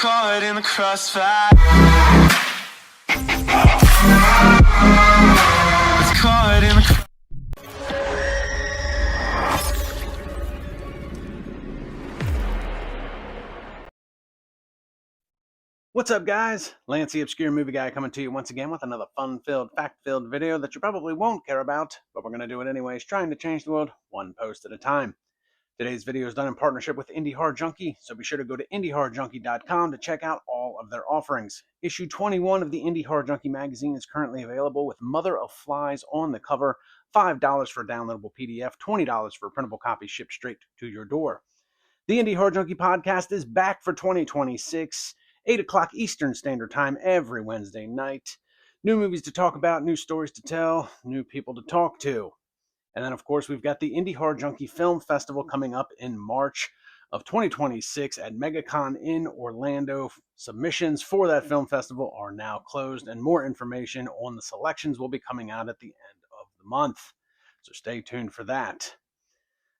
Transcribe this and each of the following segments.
caught in the crossfire. It's caught in the What's up, guys? Lance, the Obscure Movie Guy, coming to you once again with another fun-filled, fact-filled video that you probably won't care about, but we're going to do it anyways, trying to change the world one post at a time. Today's video is done in partnership with Indie Horror Junkie, so be sure to go to indiehorrorjunkie.com to check out all of their offerings. Issue 21 of the Indie Horror Junkie magazine is currently available with Mother of Flies on the cover, $5 for a downloadable PDF, $20 for a printable copy shipped straight to your door. The Indie Horror Junkie podcast is back for 2026. 8 o'clock Eastern Standard Time every Wednesday night. New movies to talk about, new stories to tell, new people to talk to. And then, of course, we've got the Indie Horror Junkie Film Festival coming up in March of 2026 at MegaCon in Orlando. Submissions for that film festival are now closed, and more information on the selections will be coming out at the end of the month. So stay tuned for that.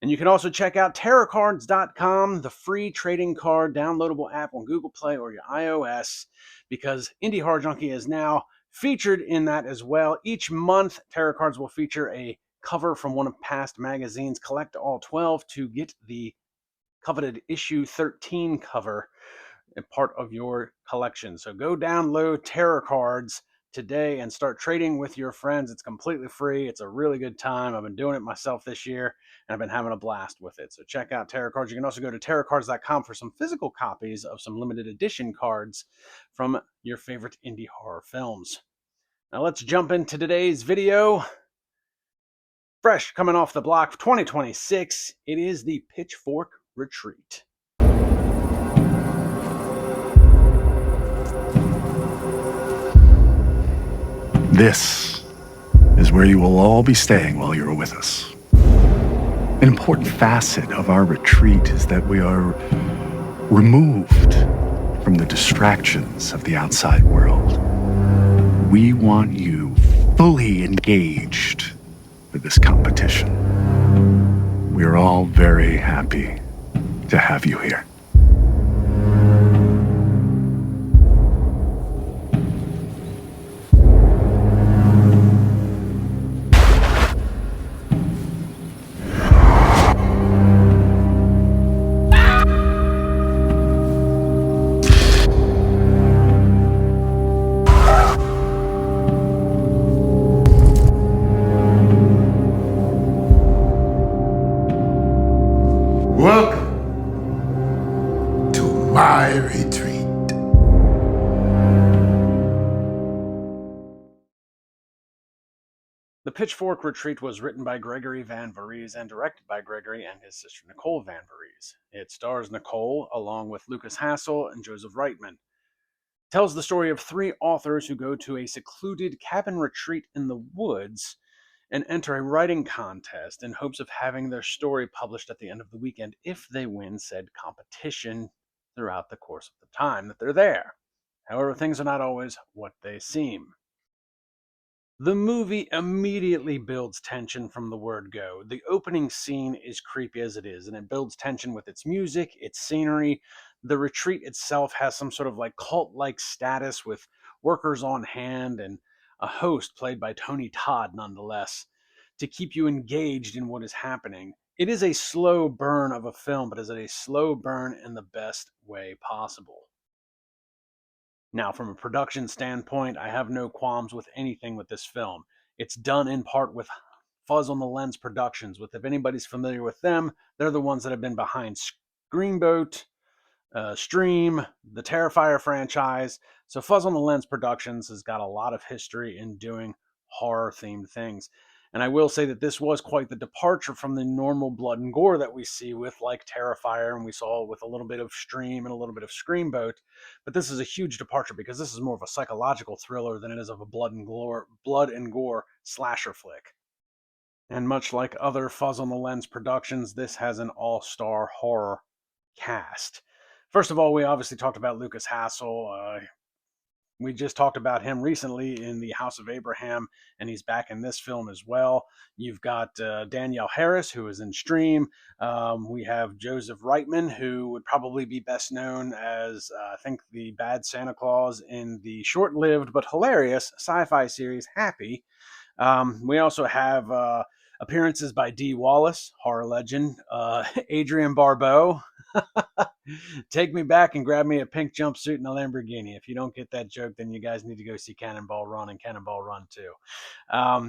And you can also check out tarotcards.com, the free trading card downloadable app on Google Play or your iOS, because Indie Horror Junkie is now featured in that as well. Each month, Tarot Cards will feature a cover from one of past magazines. Collect all 12 to get the coveted issue 13 cover, a part of your collection. So go download Tarot Cards today and start trading with your friends. It's completely free. It's a really good time. I've been doing it myself this year, and I've been having a blast with it. So check out Tarot Cards. You can also go to tarotcards.com for some physical copies of some limited edition cards from your favorite indie horror films. Now let's jump into today's video. Fresh coming off the block, 2026, it is the Pitchfork Retreat. This is where you will all be staying while you're with us. An important facet of our retreat is that we are removed from the distractions of the outside world. We want you fully engaged with this competition. We're all very happy to have you here. Welcome to my retreat. The Pitchfork Retreat was written by Gregory Van Voorhees and directed by Gregory and his sister Nicole Van Voorhees. It stars Nicole along with Lukas Hassel and Joseph Reitman. It tells the story of three authors who go to a secluded cabin retreat in the woods and enter a writing contest in hopes of having their story published at the end of the weekend if they win said competition throughout the course of the time that they're there. However, things are not always what they seem. The movie immediately builds tension from the word go. The opening scene is creepy as it is, and it builds tension with its music, its scenery. The retreat itself has some sort of like cult-like status with workers on hand and a host played by Tony Todd nonetheless, to keep you engaged in what is happening. It is a slow burn of a film, but is a slow burn in the best way possible. Now, from a production standpoint, I have no qualms with anything with this film. It's done in part with Fuzz on the Lens Productions. If anybody's familiar with them, they're the ones that have been behind Screenboat, Stream, the Terrifier franchise. So Fuzz on the Lens Productions has got a lot of history in doing horror-themed things. And I will say that this was quite the departure from the normal blood and gore that we see with like Terrifier, and we saw with a little bit of Stream and a little bit of Screamboat. But this is a huge departure because this is more of a psychological thriller than it is of a blood and gore slasher flick. And much like other Fuzz on the Lens productions, this has an all-star horror cast. First of all, we obviously talked about Lukas Hassel. We just talked about him recently in The House of Abraham, and he's back in this film as well. You've got Danielle Harris, who is in Stream. We have Joseph Reitman, who would probably be best known as, I think, the bad Santa Claus in the short-lived but hilarious sci-fi series Happy. We also have appearances by Dee Wallace, horror legend, Adrienne Barbeau. Take me back and grab me a pink jumpsuit and a Lamborghini. If you don't get that joke, then you guys need to go see Cannonball Run and Cannonball Run 2.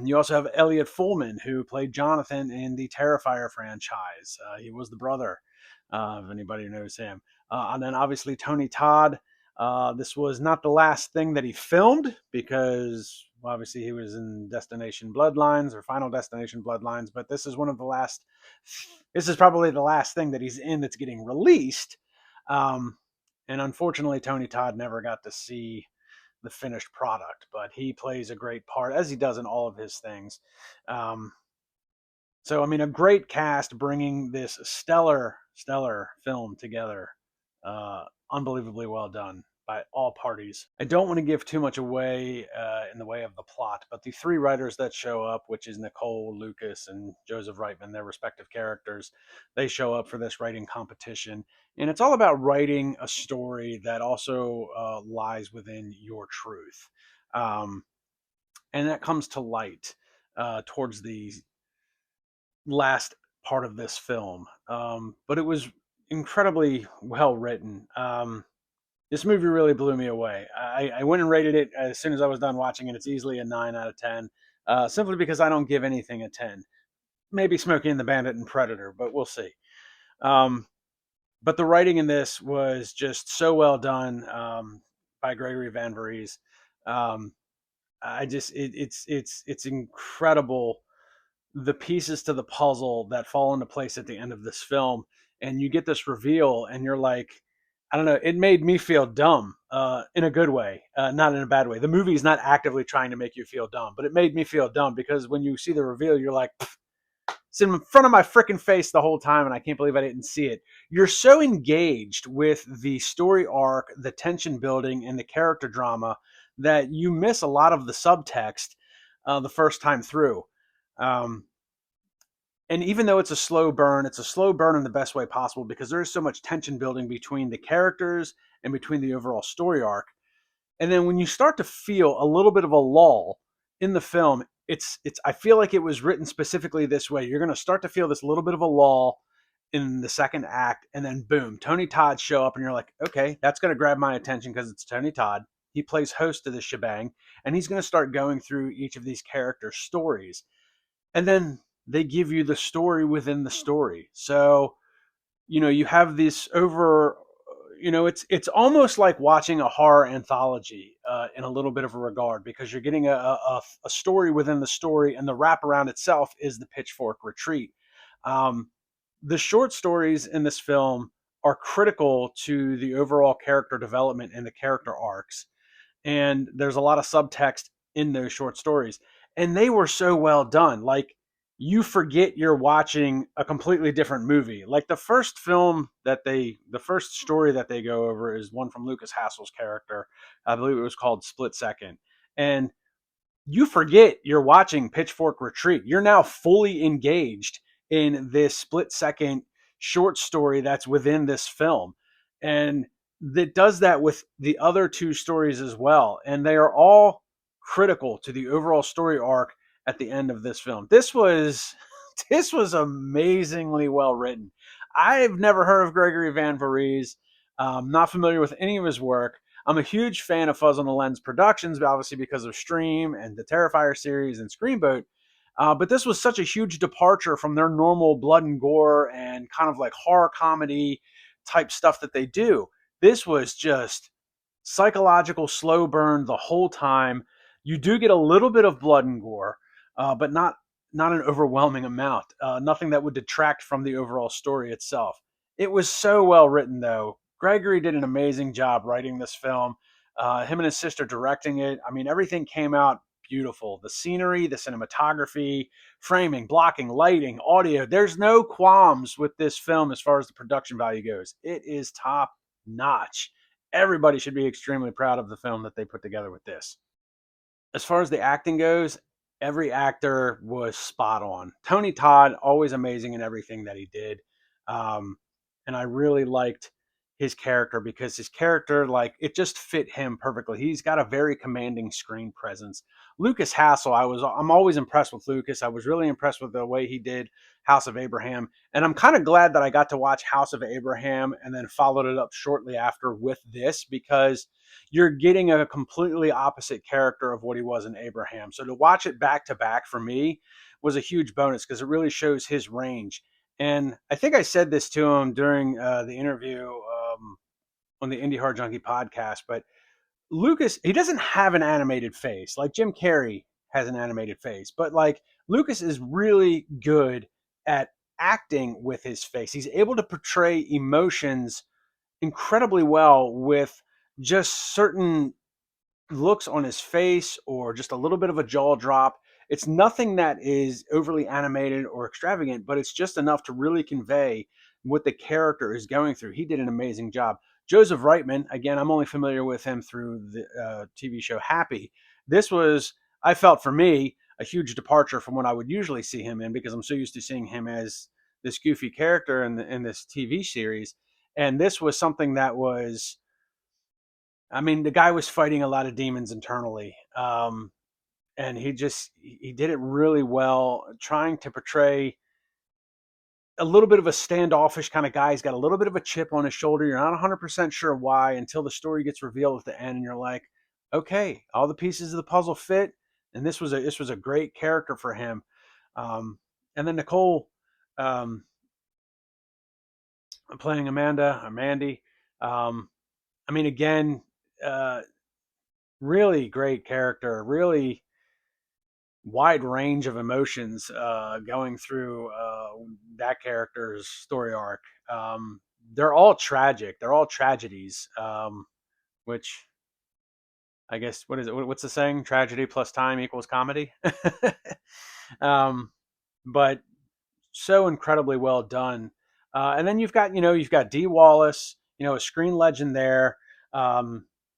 You also have Elliot Fullman, who played Jonathan in the Terrifier franchise. He was the brother, if anybody knows him. And then obviously Tony Todd. This was not the last thing that he filmed because obviously he was in Destination Bloodlines or Final Destination Bloodlines, but this is probably the last thing that he's in that's getting released. And unfortunately, Tony Todd never got to see the finished product, but he plays a great part, as he does in all of his things. So, I mean, a great cast bringing this stellar film together. Unbelievably well done by all parties. I don't want to give too much away in the way of the plot, but the three writers that show up, which is Nicole, Lukas, and Joseph Reitman, their respective characters, they show up for this writing competition. And it's all about writing a story that also lies within your truth. And that comes to light towards the last part of this film. But it was incredibly well written. This movie really blew me away. I went and rated it as soon as I was done watching it. It's easily a 9 out of 10, simply because I don't give anything a 10. Maybe Smokey and the Bandit and Predator, but we'll see. But the writing in this was just so well done by Gregory Van Voorhees. It's incredible, the pieces to the puzzle that fall into place at the end of this film, and you get this reveal, and you're like, I don't know, it made me feel dumb in a good way, not in a bad way. The movie is not actively trying to make you feel dumb, but it made me feel dumb because when you see the reveal, you're like, it's in front of my freaking face the whole time, and I can't believe I didn't see it. You're so engaged with the story arc, the tension building, and the character drama that you miss a lot of the subtext the first time through. And even though it's a slow burn in the best way possible because there's so much tension building between the characters and between the overall story arc. And then when you start to feel a little bit of a lull in the film, I feel like it was written specifically this way. You're going to start to feel this little bit of a lull in the second act, and then boom, Tony Todd show up, and you're like, okay, that's going to grab my attention because it's Tony Todd. He plays host to this shebang, and he's going to start going through each of these characters' stories. And then they give you the story within the story. So, you have this it's almost like watching a horror anthology in a little bit of a regard, because you're getting a story within the story, and the wraparound itself is the Pitchfork Retreat. The short stories in this film are critical to the overall character development and the character arcs. And there's a lot of subtext in those short stories. And they were so well done. Like, you forget you're watching a completely different movie. Like the first story that they go over is one from Lukas Hassel's character. I believe it was called Split Second. And you forget you're watching Pitchfork Retreat. You're now fully engaged in this split second short story that's within this film. And that does that with the other two stories as well. And they are all critical to the overall story arc at the end of this film. This was amazingly well written. I've never heard of Gregory Van Voorhees. Not familiar with any of his work. I'm a huge fan of Fuzz on the Lens Productions, obviously because of Stream and the Terrifier series and Screamboat. But this was such a huge departure from their normal blood and gore and kind of like horror comedy type stuff that they do. This was just psychological slow burn the whole time. You do get a little bit of blood and gore, but not an overwhelming amount. Nothing that would detract from the overall story itself. It was so well written, though. Gregory did an amazing job writing this film. Him and his sister directing it. I mean, everything came out beautiful. The scenery, the cinematography, framing, blocking, lighting, audio. There's no qualms with this film as far as the production value goes. It is top notch. everybody should be extremely proud of the film that they put together with this. As far as the acting goes, every actor was spot on. Tony Todd, always amazing in everything that he did. Um, and I really liked his character because his character, like, it just fit him perfectly. He's got a very commanding screen presence. Lukas Hassel, I'm always impressed with Lukas. I was really impressed with the way he did House of Abraham. And I'm kind of glad that I got to watch House of Abraham and then followed it up shortly after with this, because you're getting a completely opposite character of what he was in Abraham. So to watch it back to back for me was a huge bonus because it really shows his range. And I think I said this to him during the interview on the Indie Hard Junkie podcast, but Lukas, he doesn't have an animated face like Jim Carrey has an animated face, but like Lukas is really good at acting with his face. He's able to portray emotions incredibly well with just certain looks on his face or just a little bit of a jaw drop. It's nothing that is overly animated or extravagant, but it's just enough to really convey what the character is going through. He did an amazing job. Joseph Reitman, again, I'm only familiar with him through the TV show Happy. This was, I felt for me, a huge departure from what I would usually see him in, because I'm so used to seeing him as this goofy character in this TV series. And this was something that was, I mean, the guy was fighting a lot of demons internally. And he did it really well, trying to portray a little bit of a standoffish kind of guy. He's got a little bit of a chip on his shoulder. You're not 100% sure why until the story gets revealed at the end, and you're like, okay, all the pieces of the puzzle fit. And this was a great character for him. And then Nicole, playing Mandy. I mean, again, really great character, really wide range of emotions going through that character's story arc. They're all tragic. They're all tragedies, which I guess, what is it? What's the saying? Tragedy plus time equals comedy. But so incredibly well done. And then you've got Dee Wallace, a screen legend there.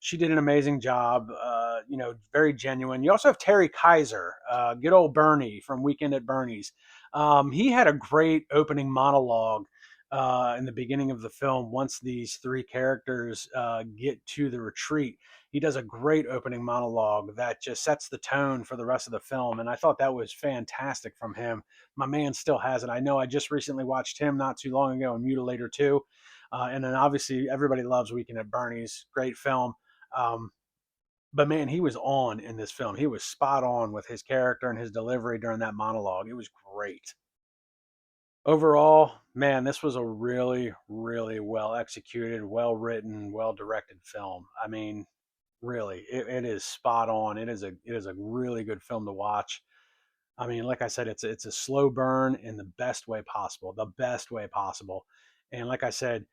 She did an amazing job, very genuine. You also have Terry Kaiser, good old Bernie from Weekend at Bernie's. He had a great opening monologue in the beginning of the film. Once these three characters get to the retreat, he does a great opening monologue that just sets the tone for the rest of the film. And I thought that was fantastic from him. My man still has it. I know I just recently watched him not too long ago in Mutilator 2. And then obviously everybody loves Weekend at Bernie's. Great film. But man, he was on in this film. He was spot on with his character and his delivery during that monologue. It was great. Overall, man, this was a really, really well executed, well written, well directed film. I mean, really, it is spot on. It is a really good film to watch. I mean, like I said, it's a slow burn in the best way possible, And like I said,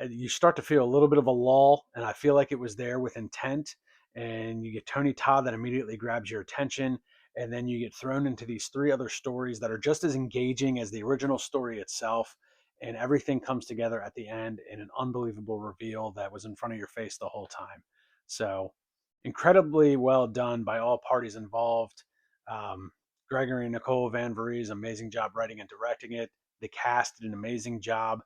you start to feel a little bit of a lull, and I feel like it was there with intent. And you get Tony Todd that immediately grabs your attention, and then you get thrown into these three other stories that are just as engaging as the original story itself. And everything comes together at the end in an unbelievable reveal that was in front of your face the whole time. So incredibly well done by all parties involved. Gregory and Nicole Van Verrees, amazing job writing and directing it. The cast did an amazing job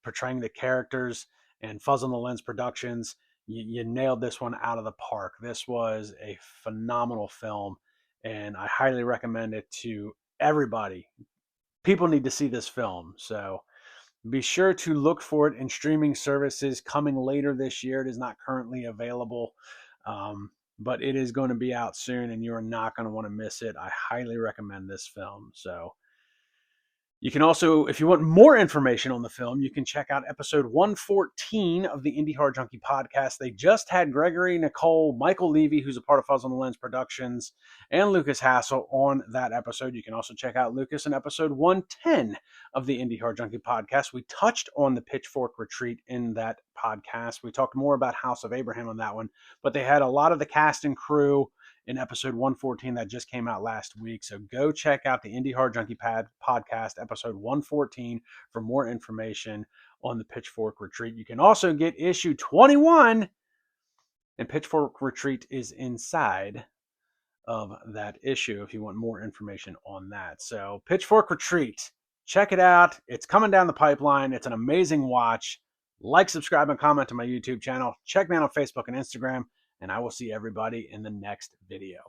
portraying the characters, and Fuzz on the Lens Productions, you nailed this one out of the park. This was a phenomenal film, and I highly recommend it to everybody. People need to see this film, so be sure to look for it in streaming services coming later this year. It is not currently available, but it is going to be out soon, and you're not going to want to miss it. I highly recommend this film. So you can also, if you want more information on the film, you can check out episode 114 of the Indie Hard Junkie podcast. They just had Gregory, Nicole, Michael Levy, who's a part of Fuzz on the Lens Productions, and Lukas Hassel on that episode. You can also check out Lukas in episode 110 of the Indie Hard Junkie podcast. We touched on the Pitchfork Retreat in that podcast. We talked more about House of Abraham on that one, but they had a lot of the cast and crew in episode 114 that just came out last week. So go check out the Indie Hard Junkie podcast, episode 114, for more information on the Pitchfork Retreat. You can also get issue 21, and Pitchfork Retreat is inside of that issue if you want more information on that. So Pitchfork Retreat, check it out. It's coming down the pipeline. It's an amazing watch. Like, subscribe, and comment to my YouTube channel. Check me out on Facebook and Instagram, and I will see everybody in the next video.